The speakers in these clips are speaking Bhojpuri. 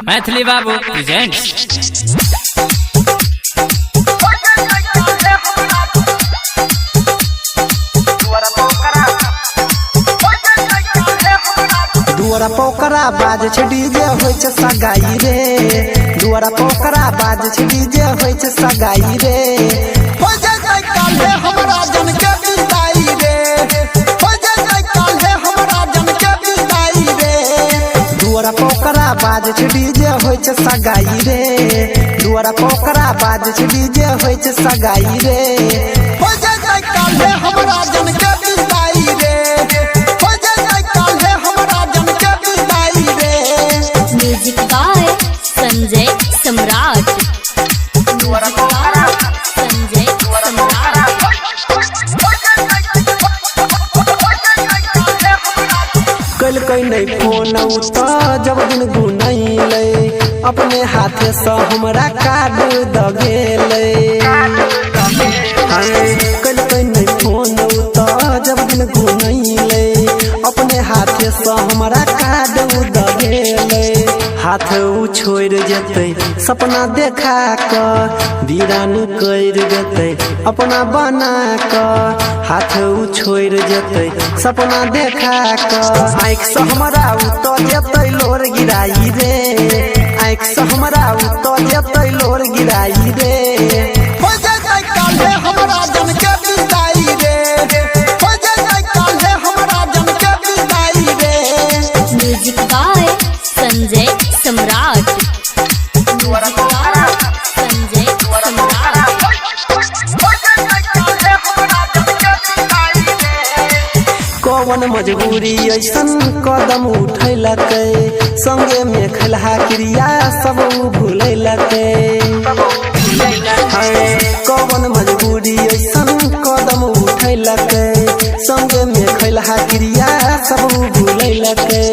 मैथिली बाबू प्रेजेंट्स। दुआरा पोकरा बाज छै डीजे होय छै सगाई रे। दुआरा पोकरा बाज छै डीजे होय छै सगाई रे। हो जाय काल्हे हमरा जन के विदाई रे। हो जाय काल्हे हमरा जन के विदाई रे। दुआरा पोकरा बाज छै डीजे होय छै सगाई रे। दुआरा पोकरा बाज छै डीजे होय छै सगाई रे। हो जाय काल्हे हमरा जन के विदाई रे। हो जाय काल्हे हमरा जन के विदाई रे। Music by Sanjay Samrat. Music by Sanjay Samrat. कल कई नहीं फोन उता जब दिन गुनैले अपने हाथे से हमरा कार्ड दगेले। कल कई नहीं फोन उता जब दिन गुनैले अपने हाथे से हमरा कार्ड दगेले। हाथ उ छोड़ जेते सपना देखा क वीरान कर देते अपना बना क। हाथ उ छोड़ जेते सपना देखा क आँख से हमरा उतो जेते लोर गिराई रे। आँख से हमरा उतो जेते लोर गिराई रे। हो जाय काल्हे हमरा जन के विदाई रे। हो जाय काल्हे हमरा जन के विदाई रे। Music by Sanjay Samrat. Music by Sanjay Samrat. कौन मजबूरी ऐसन कदम उठैलकै संगे में खलहा क्रिया सब भूलैलकै। कौन मजबूरी ऐसन कदम उठैलकै संगे में खलहा क्रिया सब भूलैलकै।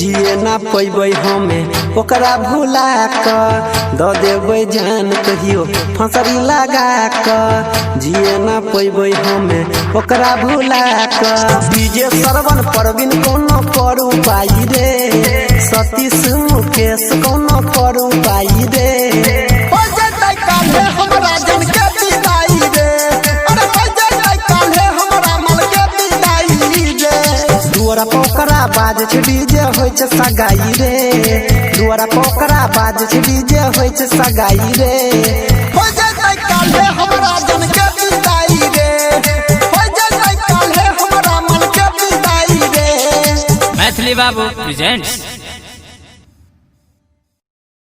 जिए ना पैबै हमें ओकरा भुला क द देबै जान कहियो फंसरी लगा क। जिए ना पैबै हमें ओकरा भुला क। डीजे सरवन परवीन कोनो करू पाई रे। सतीश मुकेश कोनो करू पाई रे। हो जाय काल्हे हमरा जन के विदाई रे। अरे हो जाय काल्हे हमरा मन के विदाई रे। दुआरा पोकरा बाज छै डीजे होय छै सगाई रे। दुआरा पोकरा बाज छै डीजे होय छै सगाई रे। हो जाय काल्हे हमरा जन के विदाई रे। हो जाय काल्हे हमरा मन के विदाई रे। मैथिली बाबू प्रेजेंट्स।